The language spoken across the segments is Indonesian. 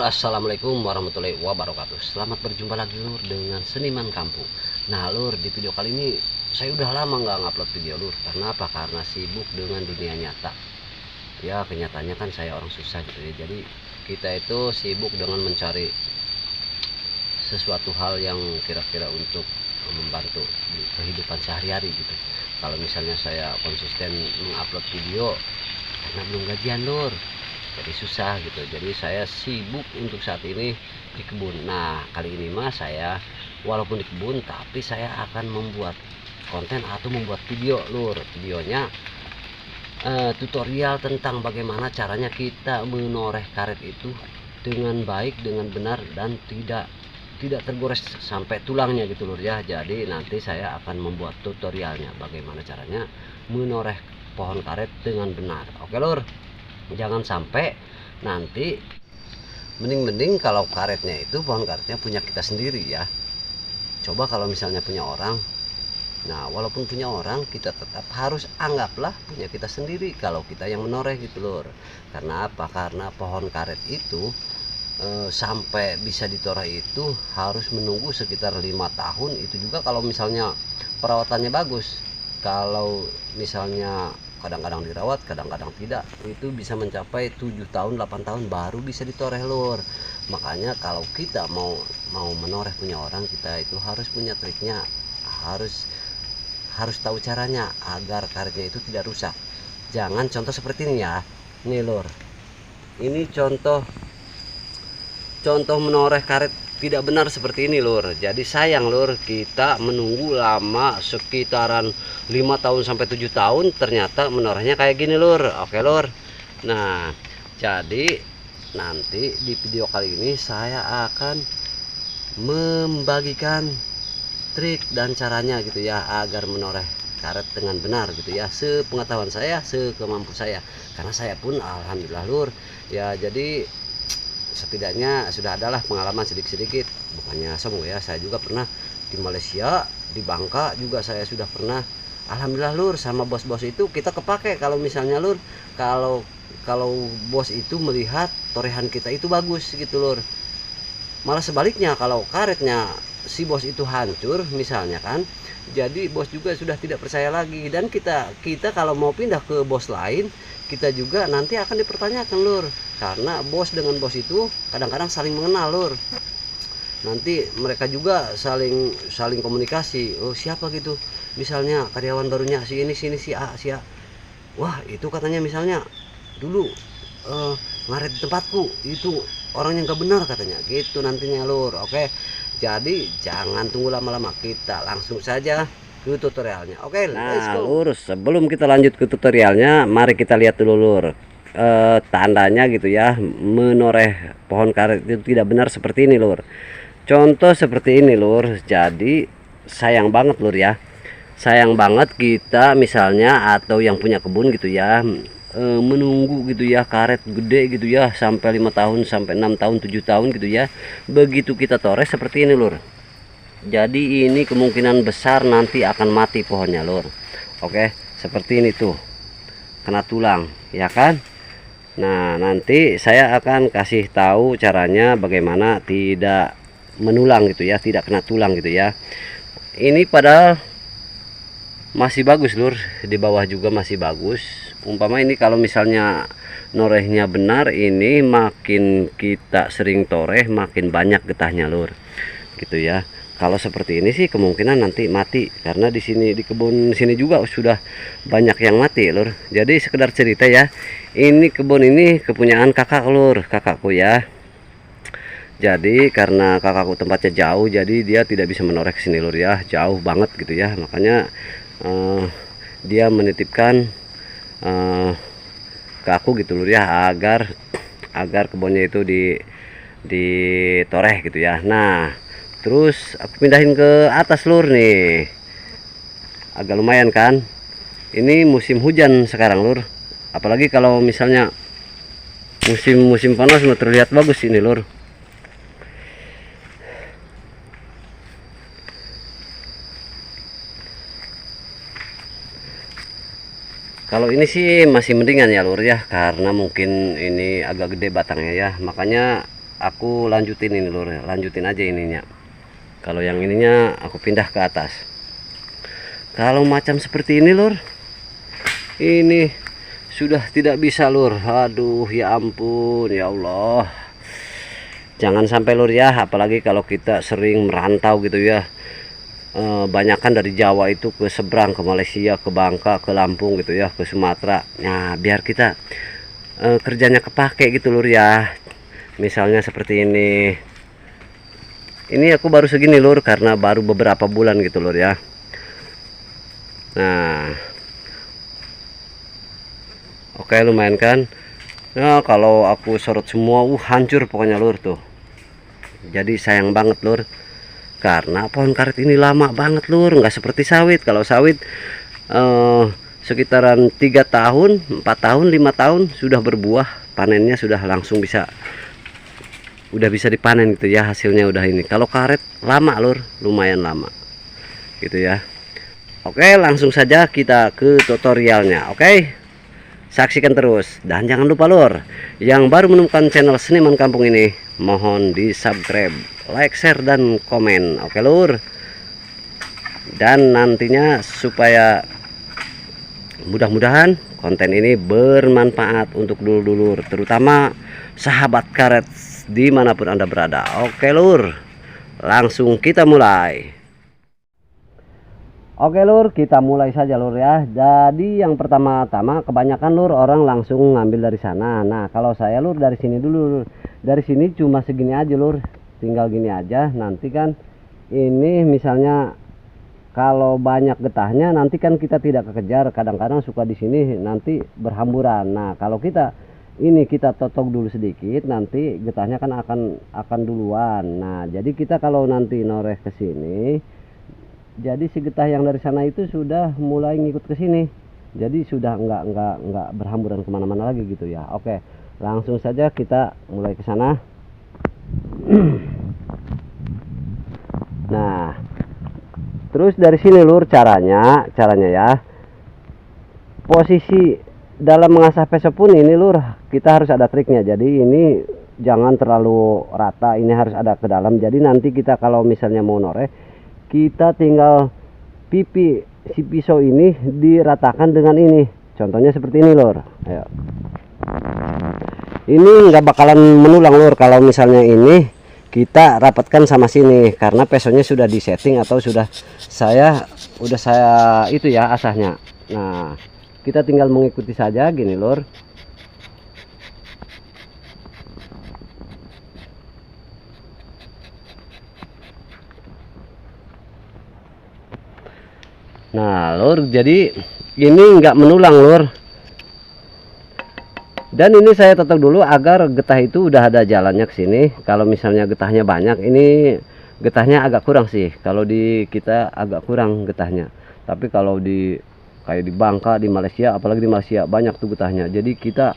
assalamualaikum warahmatullahi wabarakatuh. Selamat berjumpa lagi lur dengan Seniman Kampung. Nah lur, di video kali ini saya udah lama nggak ngupload video lur. Karena apa? Karena sibuk dengan dunia nyata. Ya kenyataannya kan saya orang susah gitu ya. Jadi kita itu sibuk dengan mencari sesuatu hal yang kira-kira untuk membantu di kehidupan sehari-hari gitu. Kalau misalnya saya konsisten mengupload video karena belum gajian lur, jadi susah gitu. Jadi saya sibuk untuk saat ini di kebun. Nah kali ini mah saya walaupun di kebun tapi saya akan membuat konten atau membuat video lur. Videonya tutorial tentang bagaimana caranya kita menoreh karet itu dengan baik, dengan benar, dan tidak tergores sampai tulangnya gitu lur ya. Jadi nanti saya akan membuat tutorialnya bagaimana caranya menoreh pohon karet dengan benar. Oke lur, jangan sampai nanti mending kalau karetnya itu pohon karetnya punya kita sendiri ya. Coba kalau misalnya punya orang, nah walaupun punya orang kita tetap harus anggaplah punya kita sendiri kalau kita yang menoreh gitu lur. Karena apa? Karena pohon karet itu sampai bisa ditoreh itu harus menunggu sekitar 5 tahun. Itu juga kalau misalnya perawatannya bagus. Kalau misalnya kadang-kadang dirawat, kadang-kadang tidak, itu bisa mencapai 7 tahun 8 tahun baru bisa ditoreh lur. Makanya kalau kita mau menoreh punya orang, kita itu harus punya triknya, harus tahu caranya agar karetnya itu tidak rusak. Jangan contoh seperti ini ya. Nih lur, ini contoh menoreh karet tidak benar seperti ini lur. Jadi sayang lur, kita menunggu lama sekitaran 5 tahun sampai 7 tahun ternyata menorehnya kayak gini lur. Oke lur. Nah jadi nanti di video kali ini saya akan membagikan trik dan caranya gitu ya agar menoreh karet dengan benar gitu ya, sepengetahuan saya, sekemampu saya. Karena saya pun alhamdulillah lur ya, jadi setidaknya sudah adalah pengalaman sedikit-sedikit. Bukannya sombong ya, saya juga pernah di Malaysia, di Bangka juga saya sudah pernah. Alhamdulillah lur, sama bos-bos itu kita kepake. Kalau misalnya lur, kalau bos itu melihat torehan kita itu bagus gitu lur. Malah sebaliknya, kalau karetnya si bos itu hancur misalnya kan, jadi bos juga sudah tidak percaya lagi. Dan kita kalau mau pindah ke bos lain, kita juga nanti akan dipertanyakan lur. Karena bos dengan bos itu kadang-kadang saling mengenal lur. Nanti mereka juga saling komunikasi. Oh siapa gitu, misalnya karyawan barunya si ini si A. Wah itu katanya misalnya dulu ngaret di tempatku, itu orangnya nggak benar katanya gitu nantinya lur. Oke, jadi jangan tunggu lama-lama, kita langsung saja ke tutorialnya. Oke, let's go. Lur, sebelum kita lanjut ke tutorialnya, mari kita lihat dulu lur tandanya gitu ya, menoreh pohon karet itu tidak benar seperti ini lur. Contoh seperti ini lur. Jadi sayang banget lur ya, sayang banget kita misalnya atau yang punya kebun gitu ya, menunggu gitu ya karet gede gitu ya sampai 5 tahun sampai 6 tahun 7 tahun gitu ya. Begitu kita toreh seperti ini lur, jadi ini kemungkinan besar nanti akan mati pohonnya lur. Oke, seperti ini tuh, kena tulang ya kan. Nah nanti saya akan kasih tahu caranya bagaimana tidak menulang gitu ya, tidak kena tulang gitu ya. Ini padahal masih bagus lur, di bawah juga masih bagus. Umpama ini kalau misalnya norehnya benar, ini makin kita sering toreh makin banyak getahnya lur gitu ya. Kalau seperti ini sih kemungkinan nanti mati, karena di sini di kebun sini juga sudah banyak yang mati lur. Jadi sekedar cerita ya, ini kebun ini kepunyaan kakak lur, kakakku ya. Jadi karena kakakku tempatnya jauh, jadi dia tidak bisa menoreh ke sini lur ya, jauh banget gitu ya. Makanya dia menitipkan ke aku gitu lur ya, agar kebunnya itu ditoreh gitu ya. Nah terus aku pindahin ke atas lur nih, agak lumayan kan. Ini musim hujan sekarang lur, apalagi kalau misalnya musim panas terlihat bagus ini lur. Kalau ini sih masih mendingan ya lur ya, karena mungkin ini agak gede batangnya ya, makanya aku lanjutin ini lur, lanjutin aja ininya. Kalau yang ininya aku pindah ke atas. Kalau macam seperti ini lur, ini sudah tidak bisa lur. Aduh ya ampun ya Allah, jangan sampai lur ya, apalagi kalau kita sering merantau gitu ya. Banyakan dari Jawa itu ke seberang, ke Malaysia, ke Bangka, ke Lampung gitu ya, ke Sumatera. Nah biar kita kerjanya kepake gitu lur ya. Misalnya seperti ini aku baru segini lur, karena baru beberapa bulan gitu lur ya. Nah oke, lumayan kan. Nah kalau aku sorot semua hancur pokoknya lur tuh. Jadi sayang banget lur, karena pohon karet ini lama banget lur, nggak seperti sawit. Kalau sawit sekitaran 3 tahun 4 tahun 5 tahun sudah berbuah, panennya sudah langsung bisa, udah bisa dipanen gitu ya, hasilnya udah ini. Kalau karet lama lur, lumayan lama gitu ya. Oke, langsung saja kita ke tutorialnya. Oke, saksikan terus. Dan jangan lupa lur, yang baru menemukan channel Seniman Kampung ini, mohon di subscribe, like, share, dan komen. Oke lur. Dan nantinya supaya mudah-mudahan konten ini bermanfaat untuk dulur-dulur, terutama sahabat karet dimanapun Anda berada. Oke lur, langsung kita mulai. Oke lur, kita mulai saja lur ya. Jadi yang pertama-tama kebanyakan lur orang langsung ngambil dari sana. Nah kalau saya lur dari sini dulu lur. Dari sini cuma segini aja lur, tinggal gini aja. Nanti kan ini misalnya kalau banyak getahnya nanti kan kita tidak kekejar. Kadang-kadang suka di sini nanti berhamburan. Nah kalau kita ini kita totok dulu sedikit, nanti getahnya kan akan duluan. Nah jadi kita kalau nanti noreh ke sini, jadi si getah yang dari sana itu sudah mulai ngikut ke sini, jadi sudah enggak berhamburan kemana-mana lagi gitu ya. Oke, langsung saja kita mulai ke sana. Nah terus dari sini lur, caranya ya, posisi dalam mengasah peso pun ini lur, kita harus ada triknya. Jadi ini jangan terlalu rata, ini harus ada ke dalam. Jadi nanti kita kalau misalnya mau noreh, kita tinggal pipi si pisau ini diratakan dengan ini. Contohnya seperti ini lur. Ayo. Ini nggak bakalan menulang lur kalau misalnya ini kita rapatkan sama sini, karena pesonya sudah disetting atau sudah saya itu ya asahnya. Nah kita tinggal mengikuti saja gini lur. Nah lur, jadi ini nggak menulang lur. Dan ini saya totok dulu agar getah itu udah ada jalannya ke sini. Kalau misalnya getahnya banyak, ini getahnya agak kurang sih. Kalau di kita agak kurang getahnya. Tapi kalau di kayak di Bangka, di Malaysia, apalagi di Malaysia banyak tuh getahnya. Jadi kita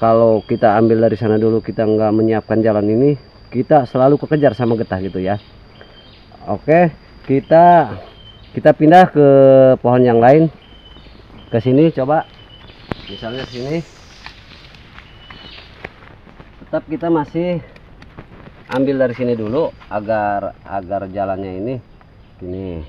kalau kita ambil dari sana dulu, kita nggak menyiapkan jalan ini, kita selalu kekejar sama getah gitu ya. Oke, kita pindah ke pohon yang lain. Ke sini coba, misalnya sini. Tetap kita masih ambil dari sini dulu agar jalannya ini gini.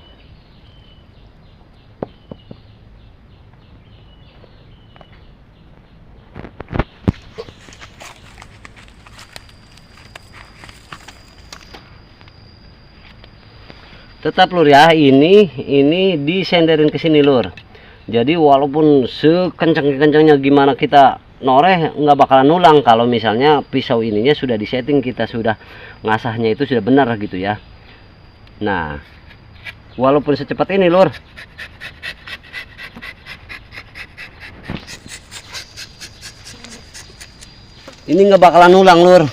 Tetap lur ya, ini disenderin ke sini lur. Jadi walaupun sekencang-kencangnya gimana kita noreh, nggak bakalan nulang kalau misalnya pisau ininya sudah disetting, kita sudah ngasahnya itu sudah benar gitu ya. Nah walaupun secepat ini lur, ini nggak bakalan nulang lur,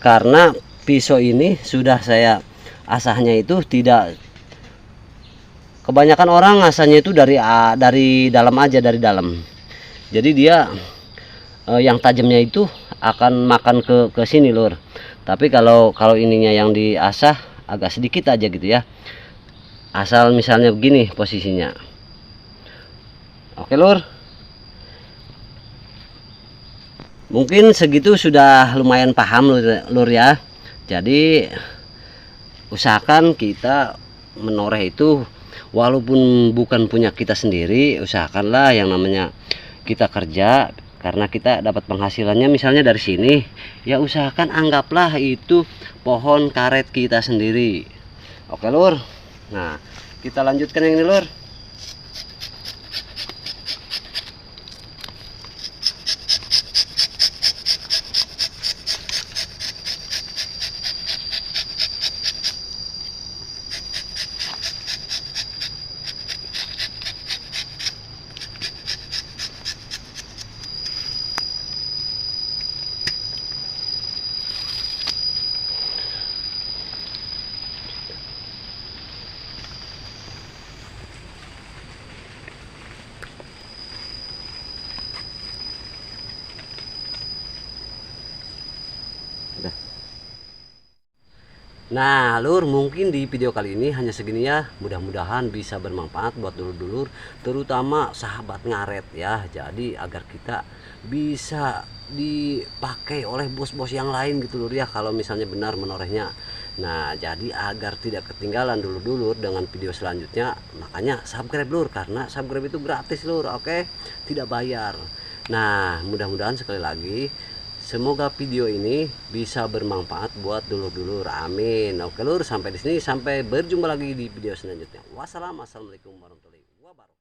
karena pisau ini sudah saya asahnya itu tidak, kebanyakan orang asahnya itu dari dalam aja, dari dalam. Jadi dia yang tajamnya itu akan makan ke sini lur. Tapi kalau ininya yang diasah agak sedikit aja gitu ya. Asal misalnya begini posisinya. Oke lur. Mungkin segitu sudah lumayan paham lur ya. Jadi usahakan kita menoreh itu walaupun bukan punya kita sendiri, usahakanlah yang namanya kita kerja karena kita dapat penghasilannya misalnya dari sini, ya usahakan anggaplah itu pohon karet kita sendiri. Oke lur. Nah, kita lanjutkan yang ini lur. Nah lur, mungkin di video kali ini hanya segini ya. Mudah-mudahan bisa bermanfaat buat dulur-dulur, terutama sahabat ngaret ya. Jadi agar kita bisa dipakai oleh bos-bos yang lain gitu lur ya, kalau misalnya benar menorehnya. Nah jadi agar tidak ketinggalan dulur-dulur dengan video selanjutnya, makanya subscribe lur, karena subscribe itu gratis lur, oke, tidak bayar. Nah mudah-mudahan sekali lagi semoga video ini bisa bermanfaat buat dulur-dulur. Amin. Oke lur, sampai di sini, sampai berjumpa lagi di video selanjutnya. Wassalamualaikum warahmatullahi wabarakatuh.